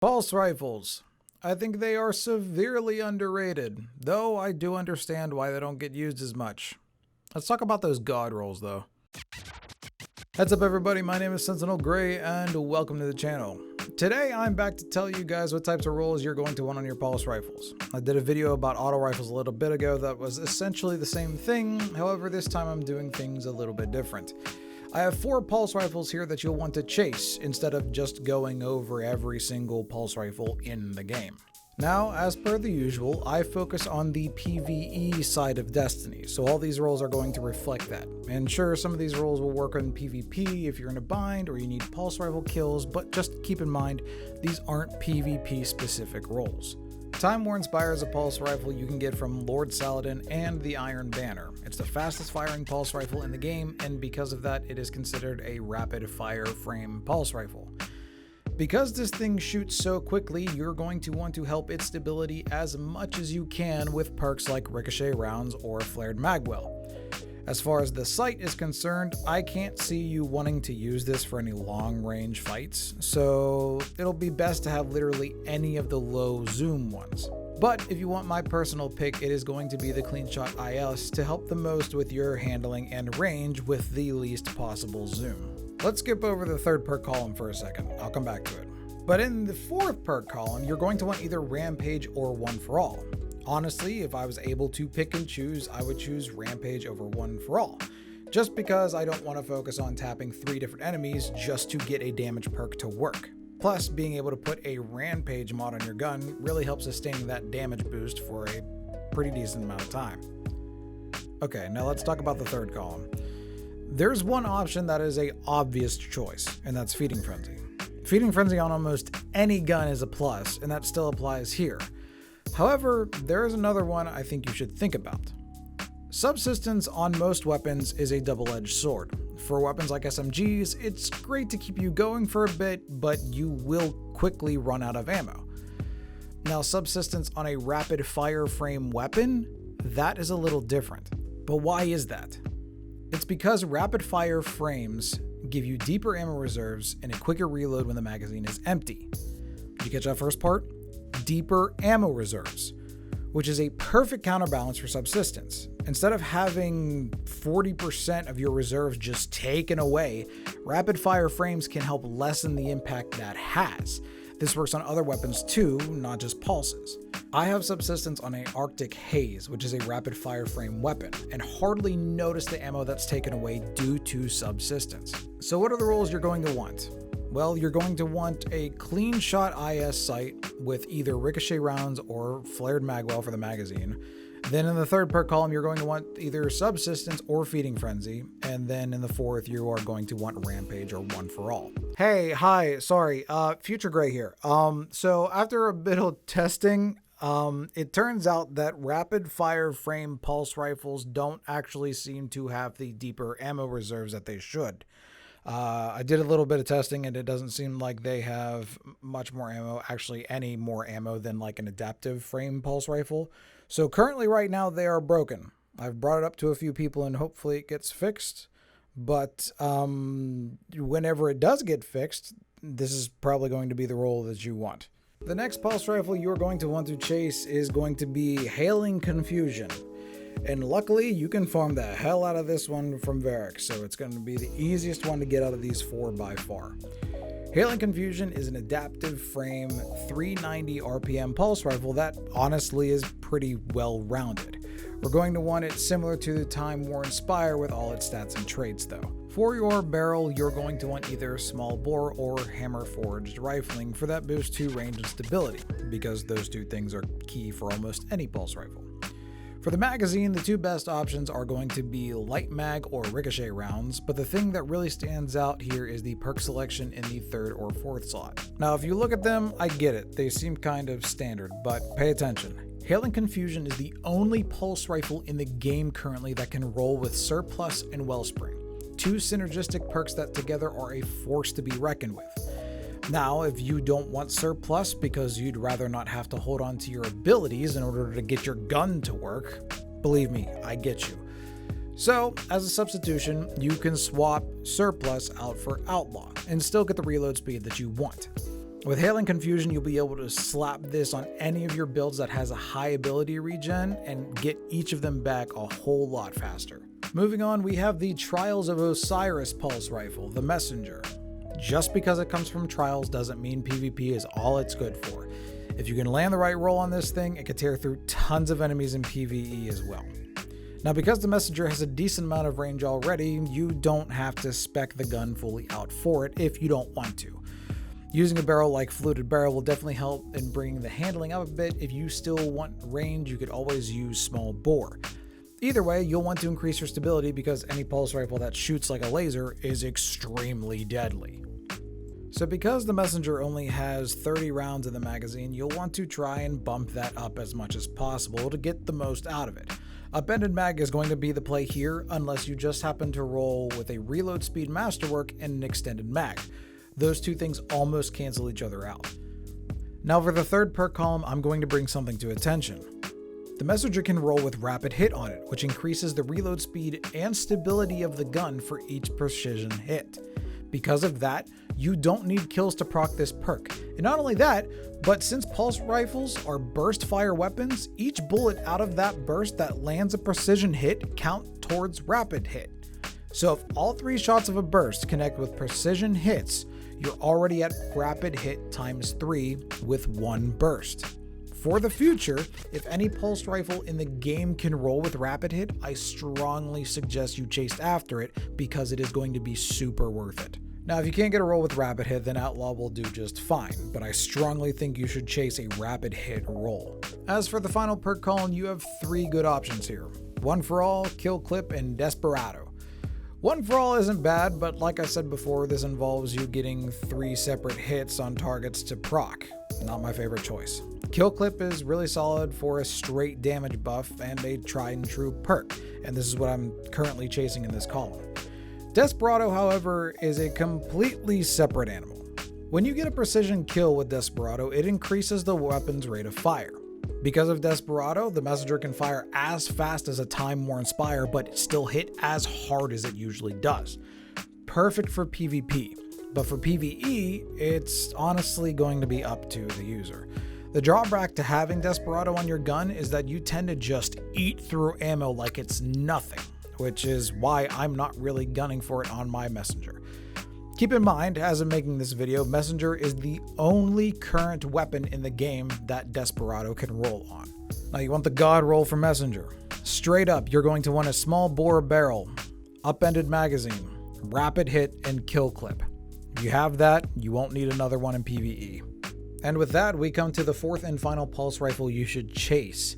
Pulse rifles. I think they are severely underrated, though I do understand why they don't get used as much. Let's talk about those god rolls though. Heads up everybody, my name is SentinelGray and welcome to the channel. Today I'm back to tell you guys what types of rolls you're going to want on your pulse rifles. I did a video about auto rifles a little bit ago that was essentially the same thing, however this time I'm doing things a little bit different. I have 4 pulse rifles here that you'll want to chase instead of just going over every single pulse rifle in the game. Now, as per the usual, I focus on the PvE side of Destiny, so all these rolls are going to reflect that. And sure, some of these rolls will work on PvP if you're in a bind or you need pulse rifle kills, but just keep in mind, these aren't PvP specific rolls. Time War Inspire is a pulse rifle you can get from Lord Saladin and the Iron Banner. It's the fastest firing pulse rifle in the game, and because of that, it is considered a rapid fire frame pulse rifle. Because this thing shoots so quickly, you're going to want to help its stability as much as you can with perks like ricochet rounds or flared magwell. As far as the sight is concerned, I can't see you wanting to use this for any long-range fights, so it'll be best to have literally any of the low zoom ones. But if you want my personal pick, it is going to be the Clean Shot IS to help the most with your handling and range with the least possible zoom. Let's skip over the third perk column for a second, I'll come back to it. But in the fourth perk column, you're going to want either Rampage or One for All. Honestly, if I was able to pick and choose, I would choose Rampage over One for All, just because I don't want to focus on tapping 3 different enemies just to get a damage perk to work. Plus, being able to put a Rampage mod on your gun really helps sustain that damage boost for a pretty decent amount of time. Okay, now let's talk about the third column. There's one option that is an obvious choice, and that's Feeding Frenzy. Feeding Frenzy on almost any gun is a plus, and that still applies here. However, there is another one I think you should think about. Subsistence on most weapons is a double-edged sword. For weapons like SMGs, it's great to keep you going for a bit, but you will quickly run out of ammo. Now, subsistence on a rapid fire frame weapon, that is a little different. But why is that? It's because rapid fire frames give you deeper ammo reserves and a quicker reload when the magazine is empty. Did you catch that first part? Deeper ammo reserves, which is a perfect counterbalance for subsistence. Instead of having 40% of your reserves just taken away, rapid fire frames can help lessen the impact that has. This works on other weapons too, not just pulses. I have subsistence on a Arctic Haze, which is a rapid fire frame weapon, and hardly notice the ammo that's taken away due to subsistence. So what are the rolls you're going to want? Well, you're going to want a Clean Shot IS sight with either ricochet rounds or flared magwell for the magazine. Then in the third perk column, you're going to want either Subsistence or Feeding Frenzy. And then in the fourth, you are going to want Rampage or One for All. Hey, hi, sorry, Future Gray here. So after a bit of testing, it turns out that rapid fire frame pulse rifles don't actually seem to have the deeper ammo reserves that they should. I did a little bit of testing and it doesn't seem like they have much more ammo, actually any more ammo than like an adaptive frame pulse rifle. So currently right now they are broken. I've brought it up to a few people and hopefully it gets fixed. But whenever it does get fixed, this is probably going to be the roll that you want. The next pulse rifle you're going to want to chase is going to be Hailing Confusion. And luckily, you can farm the hell out of this one from Varric, so it's going to be the easiest one to get out of these 4 by far. Hailing Confusion is an adaptive frame 390 RPM pulse rifle that honestly is pretty well rounded. We're going to want it similar to the Time War Inspire with all its stats and traits though. For your barrel, you're going to want either small bore or hammer forged rifling for that boost to range and stability, because those 2 things are key for almost any pulse rifle. For the magazine, the 2 best options are going to be light mag or ricochet rounds, but the thing that really stands out here is the perk selection in the 3rd or 4th slot. Now, if you look at them, I get it. They seem kind of standard, but pay attention. Hailing Confusion is the only pulse rifle in the game currently that can roll with Surplus and Wellspring, 2 synergistic perks that together are a force to be reckoned with. Now, if you don't want Surplus because you'd rather not have to hold on to your abilities in order to get your gun to work, believe me, I get you. So, as a substitution, you can swap Surplus out for Outlaw and still get the reload speed that you want. With Hailing Confusion, you'll be able to slap this on any of your builds that has a high ability regen and get each of them back a whole lot faster. Moving on, we have the Trials of Osiris Pulse Rifle, the Messenger. Just because it comes from Trials doesn't mean PvP is all it's good for. If you can land the right roll on this thing, it can tear through tons of enemies in PvE as well. Now, because the Messenger has a decent amount of range already, you don't have to spec the gun fully out for it if you don't want to. Using a barrel like Fluted Barrel will definitely help in bringing the handling up a bit. If you still want range, you could always use Small Bore. Either way, you'll want to increase your stability because any pulse rifle that shoots like a laser is extremely deadly. So because the Messenger only has 30 rounds in the magazine, you'll want to try and bump that up as much as possible to get the most out of it. Upended mag is going to be the play here unless you just happen to roll with a reload speed masterwork and an extended mag. Those two things almost cancel each other out. Now for the third perk column, I'm going to bring something to attention. The Messenger can roll with rapid hit on it, which increases the reload speed and stability of the gun for each precision hit. Because of that, you don't need kills to proc this perk. And not only that, but since pulse rifles are burst fire weapons, each bullet out of that burst that lands a precision hit count towards rapid hit. So if all 3 shots of a burst connect with precision hits, you're already at rapid hit times 3 with 1 burst. For the future, if any pulse rifle in the game can roll with rapid hit, I strongly suggest you chase after it because it is going to be super worth it. Now, if you can't get a roll with rapid hit, then Outlaw will do just fine, but I strongly think you should chase a rapid hit roll. As for the final perk column, you have 3 good options here. One for All, Kill Clip, and Desperado. One for All isn't bad, but like I said before, this involves you getting 3 separate hits on targets to proc. Not my favorite choice. Kill Clip is really solid for a straight damage buff and a tried and true perk, and this is what I'm currently chasing in this column. Desperado, however, is a completely separate animal. When you get a precision kill with Desperado, it increases the weapon's rate of fire. Because of Desperado, the Messenger can fire as fast as a Time Worn Spire, but still hit as hard as it usually does. Perfect for PvP, but for PvE, it's honestly going to be up to the user. The drawback to having Desperado on your gun is that you tend to just eat through ammo like it's nothing, which is why I'm not really gunning for it on my Messenger. Keep in mind, as I'm making this video, Messenger is the only current weapon in the game that Desperado can roll on. Now you want the God roll for Messenger. Straight up, you're going to want a Small Bore barrel, upended magazine, rapid hit, and kill clip. If you have that, you won't need another one in PvE. And with that, we come to the 4th and final pulse rifle you should chase,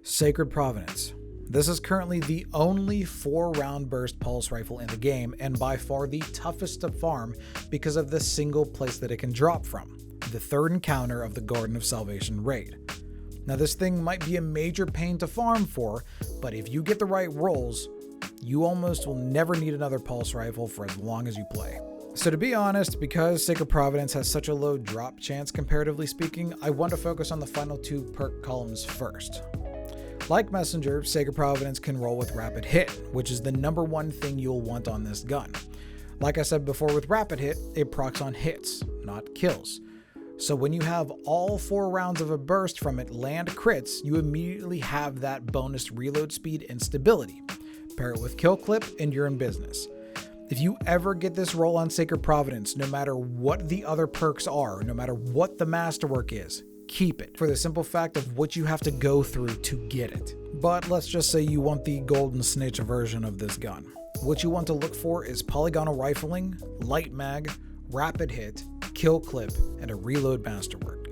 Sacred Providence. This is currently the only 4-round burst pulse rifle in the game, and by far the toughest to farm because of the single place that it can drop from, the 3rd encounter of the Garden of Salvation raid. Now this thing might be a major pain to farm for, but if you get the right rolls, you almost will never need another pulse rifle for as long as you play. So to be honest, because Sacred Providence has such a low drop chance comparatively speaking, I want to focus on the final 2 perk columns first. Like Messenger, Sacred Providence can roll with rapid hit, which is the #1 thing you'll want on this gun. Like I said before with rapid hit, it procs on hits, not kills. So when you have all 4 rounds of a burst from it land crits, you immediately have that bonus reload speed and stability. Pair it with kill clip and you're in business. If you ever get this roll on Sacred Providence, no matter what the other perks are, no matter what the masterwork is, keep it, for the simple fact of what you have to go through to get it. But let's just say you want the golden snitch version of this gun. What you want to look for is polygonal rifling, light mag, rapid hit, kill clip, and a reload masterwork.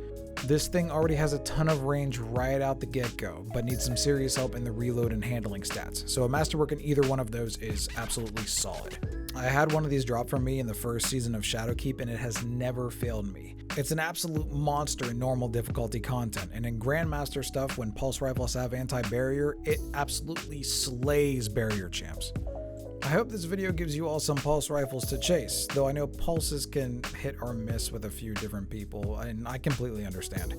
This thing already has a ton of range right out the get-go, but needs some serious help in the reload and handling stats, so a masterwork in either one of those is absolutely solid. I had one of these drop from me in the first season of Shadowkeep and it has never failed me. It's an absolute monster in normal difficulty content, and in Grandmaster stuff when pulse rifles have anti-barrier, it absolutely slays barrier champs. I hope this video gives you all some pulse rifles to chase, though I know pulses can hit or miss with a few different people, and I completely understand.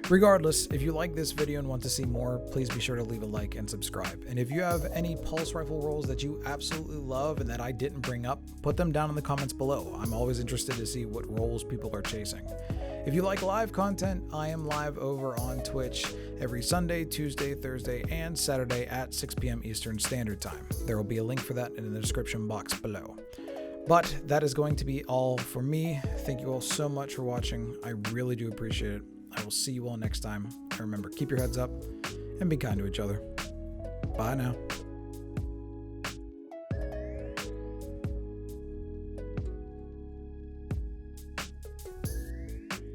Regardless, if you like this video and want to see more, please be sure to leave a like and subscribe. And if you have any pulse rifle rolls that you absolutely love and that I didn't bring up, put them down in the comments below. I'm always interested to see what rolls people are chasing. If you like live content, I am live over on Twitch every Sunday, Tuesday, Thursday, and Saturday at 6 p.m. Eastern Standard Time. There will be a link for that in the description box below. But that is going to be all for me. Thank you all so much for watching. I really do appreciate it. I will see you all next time. And remember, keep your heads up and be kind to each other. Bye now.